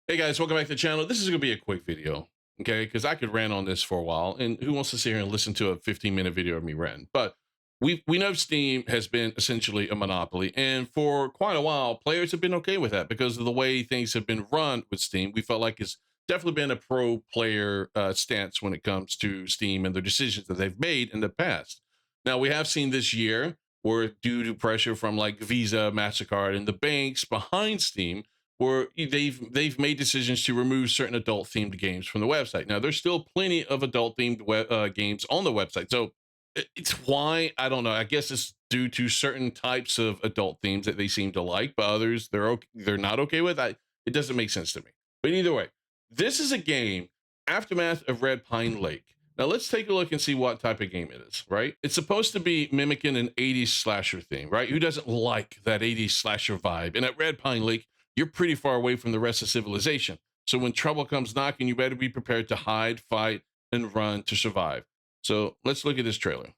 Hey guys, welcome back to the channel. This is going to be a quick video, okay? Because I could rant on this for a while, and who wants to sit here and listen to a 15-minute video of me ranting? But we know Steam has been essentially a monopoly, and for quite a while, players have been okay with that because of the way things have been run with Steam. We felt like it's definitely been a pro player stance when it comes to Steam and the decisions that they've made in the past. Now we have seen this year, where due to pressure from like Visa, Mastercard, and the banks behind Steam where they've made decisions to remove certain adult themed games from the website. Now there's still plenty of adult themed games on the website, so it's why I don't know. I guess it's due to certain types of adult themes that they seem to like, but others they're not okay with. It doesn't make sense to me. But either way, this is a game aftermath of Red Pine Lake. Now let's take a look and see what type of game it is, right? It's supposed to be mimicking an 80s slasher theme, right? Who doesn't like that 80s slasher vibe? And at Red Pine Lake, you're pretty far away from the rest of civilization. So when trouble comes knocking, you better be prepared to hide, fight, and run to survive. So let's look at this trailer.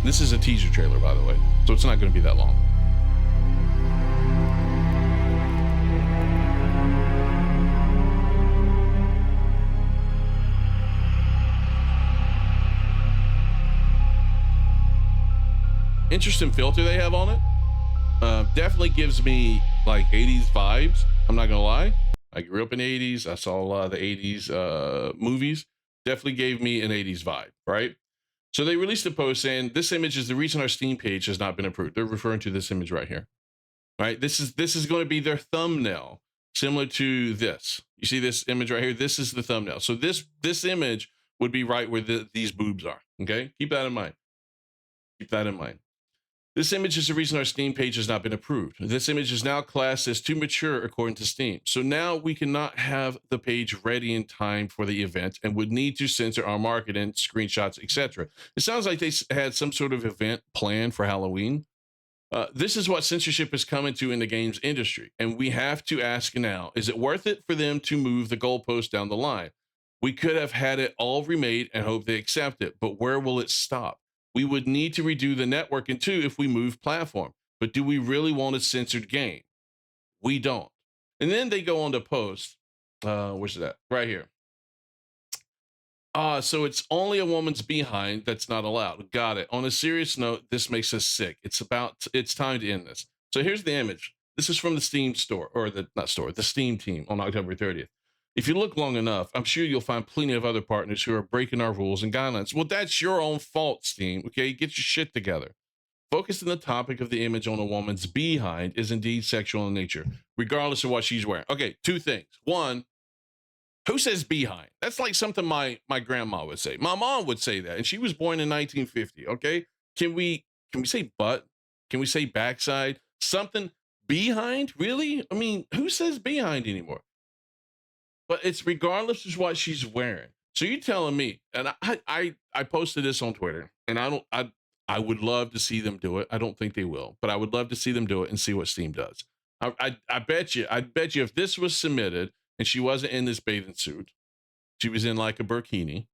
This is a teaser trailer, by the way, so it's not going to be that long. Interesting filter they have on it. Definitely gives me like 80s vibes. I'm not gonna lie. I grew up in the 80s. I saw a lot of the 80s movies. Definitely gave me an 80s vibe, right? So they released a post saying this image is the reason our Steam page has not been approved. They're referring to this image right here, right? This is going to be their thumbnail, similar to this. You see this image right here? This is the thumbnail. So this image would be right where these boobs are. Okay, keep that in mind. Keep that in mind. This image is the reason our Steam page has not been approved. This image is now classed as too mature according to Steam. So now we cannot have the page ready in time for the event and would need to censor our marketing, screenshots, etc. It sounds like they had some sort of event planned for Halloween. This is what censorship is coming to in the games industry. And we have to ask now, is it worth it for them to move the goalpost down the line? We could have had it all remade and hope they accept it, but where will it stop? We would need to redo the networking too if we move platform. But do we really want a censored game? We don't. And then they go on to post, where's that? Right here. So it's only a woman's behind that's not allowed. Got it. On a serious note, this makes us sick. It's time to end this. So here's the image. This is from the Steam store, or the not store, the Steam team on October 30th. If you look long enough, I'm sure you'll find plenty of other partners who are breaking our rules and guidelines. Well, that's your own fault, Steam. Okay, get your shit together. Focus on the topic of the image on a woman's behind is indeed sexual in nature, regardless of what she's wearing. Okay, two things. One, who says behind? That's like something my grandma would say. My mom would say that, and she was born in 1950. Okay, can we say butt? Can we say backside? Something behind? Really? I mean, who says behind anymore? But it's regardless of what she's wearing. So you're telling me, and I posted this on Twitter, and I would love to see them do it. I don't think they will, but I would love to see them do it and see what Steam does. I bet you, if this was submitted and she wasn't in this bathing suit, she was in like a burkini,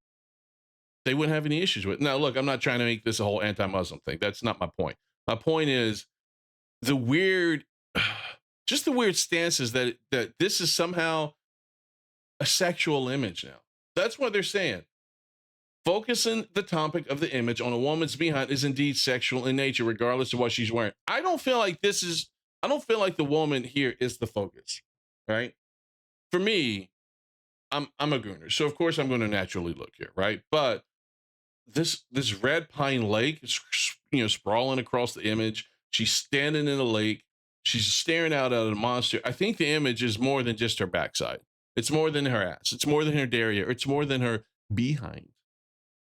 they wouldn't have any issues with it. Now, look, I'm not trying to make this a whole anti-Muslim thing. That's not my point. My point is the weird, just the weird stances that this is somehow a sexual image now. That's what they're saying. Focusing the topic of the image on a woman's behind is indeed sexual in nature, regardless of what she's wearing. I don't feel like the woman here is the focus, right? For me, I'm a gooner, so of course I'm going to naturally look here, right? But this red pine lake is, sprawling across the image. She's standing in a lake. She's staring out at a monster. I think the image is more than just her backside. It's more than her ass. It's more than her derriere. It's more than her behind.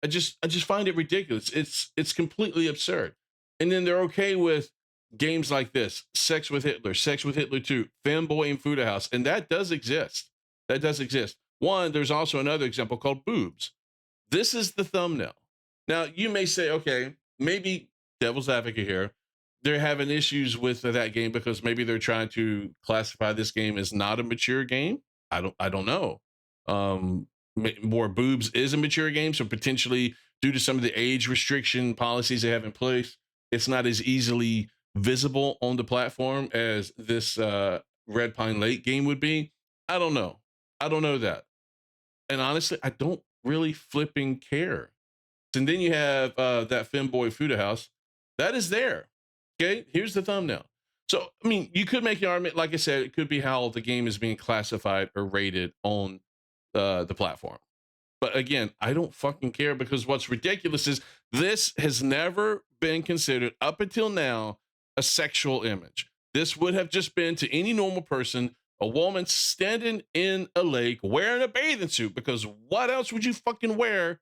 I just find it ridiculous. It's completely absurd. And then they're okay with games like this, Sex with Hitler 2, Fanboy in Food House, and that does exist. That does exist. One, there's also another example called Boobs. This is the thumbnail. Now, you may say, okay, maybe devil's advocate here, they're having issues with that game because maybe they're trying to classify this game as not a mature game. I don't know. more boobs is a mature game. So potentially, due to some of the age restriction policies they have in place, it's not as easily visible on the platform as this Red Pine Lake game would be. I don't know. I don't know that. And honestly, I don't really flipping care. And then you have that femboy Fuda House. That is there. Okay, here's the thumbnail. So, I mean, you could make an argument, like I said, it could be how the game is being classified or rated on the platform. But again, I don't fucking care, because what's ridiculous is this has never been considered up until now a sexual image. This would have just been, to any normal person, a woman standing in a lake wearing a bathing suit, because what else would you fucking wear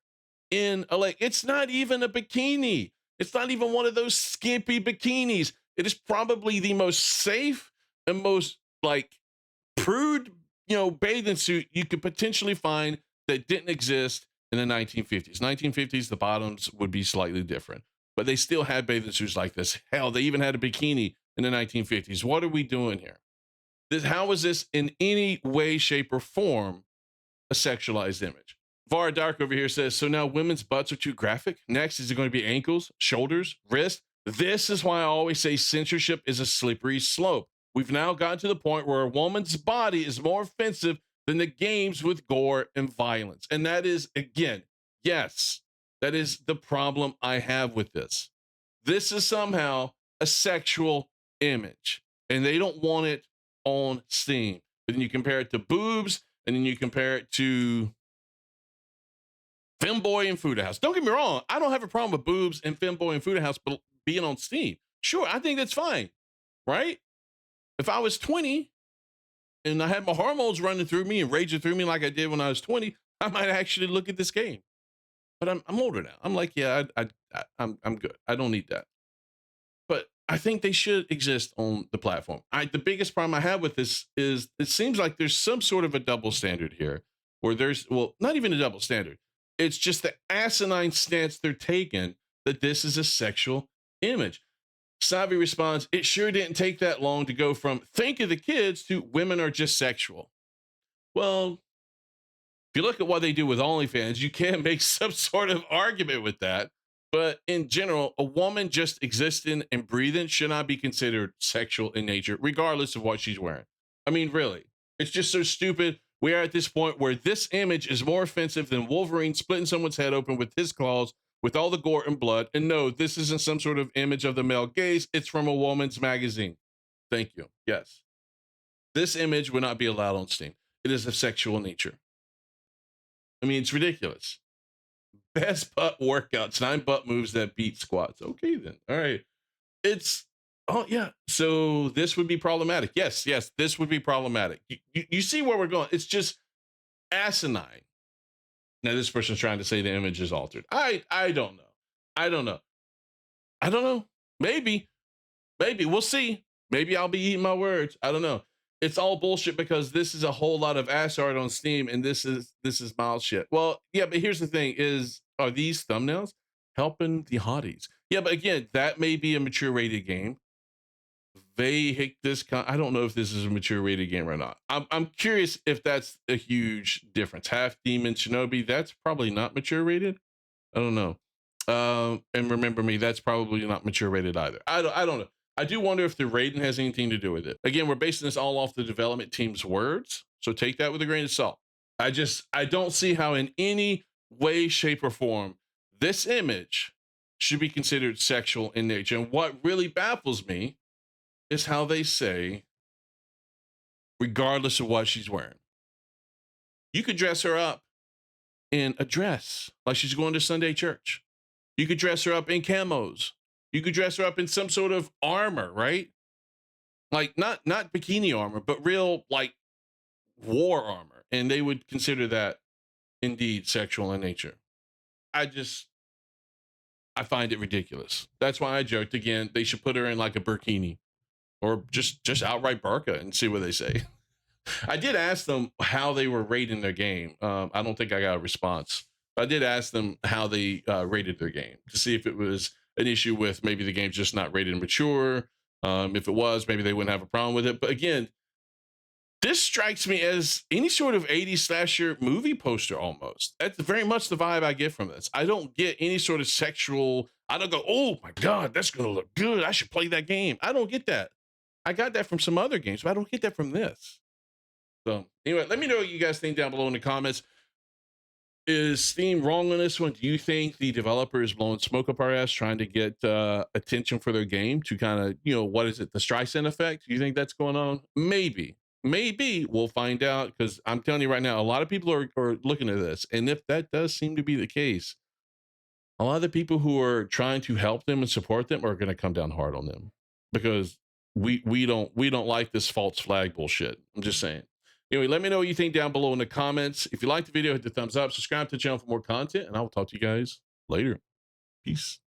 in a lake? It's not even a bikini. It's not even one of those skimpy bikinis. It is probably the most safe and most like prude, bathing suit you could potentially find that didn't exist in the 1950s. 1950s, the bottoms would be slightly different, but they still had bathing suits like this. Hell, they even had a bikini in the 1950s. What are we doing here? How is this in any way, shape, or form a sexualized image? Vara Dark over here says, so now women's butts are too graphic. Next, is it going to be ankles, shoulders, wrists? This is why I always say censorship is a slippery slope. We've now gotten to the point where a woman's body is more offensive than the games with gore and violence. And that is, again, yes, that is the problem I have with this. This is somehow a sexual image, and they don't want it on Steam. But then you compare it to boobs, and then you compare it to Femboy and Fuda House. Don't get me wrong, I don't have a problem with boobs and Femboy and Fuda House being on Steam. Sure, I think that's fine, right? If I was 20 and I had my hormones running through me and raging through me like I did when I was 20, I might actually look at this game. But I'm older now. I'm like, yeah, I'm good. I don't need that. But I think they should exist on the platform. The biggest problem I have with this is it seems like there's some sort of a double standard here, where not even a double standard. It's just the asinine stance they're taking that this is a sexual image. Savi responds, it sure didn't take that long to go from think of the kids to women are just sexual. Well, if you look at what they do with OnlyFans, you can make some sort of argument with that. But in general, a woman just existing and breathing should not be considered sexual in nature, regardless of what she's wearing. I mean, really, it's just so stupid. We are at this point where this image is more offensive than Wolverine splitting someone's head open with his claws, with all the gore and blood. And no, this isn't some sort of image of the male gaze. It's from a woman's magazine. Thank you. Yes. This image would not be allowed on Steam. It is of sexual nature. I mean, it's ridiculous. Best butt workouts, 9 butt moves that beat squats. Okay, then. All right. Oh, yeah. So this would be problematic. Yes, this would be problematic. You see where we're going. It's just asinine. Now, this person's trying to say the image is altered. I don't know. I don't know. Maybe. We'll see. Maybe I'll be eating my words. I don't know. It's all bullshit, because this is a whole lot of ass art on Steam, and this is mild shit. Well, yeah, but here's the thing: are these thumbnails helping the hotties? Yeah, but again, that may be a mature rated game. They hate this. I don't know if this is a mature rated game or not. I'm curious if that's a huge difference. Half Demon Shinobi, that's probably not mature rated. I don't know. And Remember Me, that's probably not mature rated either. I don't know. I do wonder if the rating has anything to do with it. Again, we're basing this all off the development team's words, so take that with a grain of salt. I don't see how in any way, shape, or form this image should be considered sexual in nature. And what really baffles me is how they say, regardless of what she's wearing. You could dress her up in a dress like she's going to Sunday church. You could dress her up in camos. You could dress her up in some sort of armor, right? Like not bikini armor, but real like war armor. And they would consider that indeed sexual in nature. I find it ridiculous. That's why I joked again, they should put her in like a burkini or just outright burqa and see what they say. I did ask them how they were rating their game. I don't think I got a response. I did ask them how they rated their game to see if it was an issue with maybe the game's just not rated mature. If it was, maybe they wouldn't have a problem with it. But again, This strikes me as any sort of 80s slasher movie poster almost. That's very much the vibe I get from this. I don't get any sort of sexual, I don't go, oh my God, that's going to look good. I should play that game. I don't get that. I got that from some other games, but I don't get that from this. So, anyway, let me know what you guys think down below in the comments. Is Steam wrong on this one? Do you think the developer is blowing smoke up our ass trying to get attention for their game to kind of, what is it, the Streisand effect? Do you think that's going on? Maybe. Maybe we'll find out, because I'm telling you right now, a lot of people are looking at this. And if that does seem to be the case, a lot of the people who are trying to help them and support them are going to come down hard on them, because we don't like this false flag bullshit. I'm just saying. Anyway, let me know what you think down below in the comments. If you liked the video, hit the thumbs up, subscribe to the channel for more content, and I will talk to you guys later. Peace.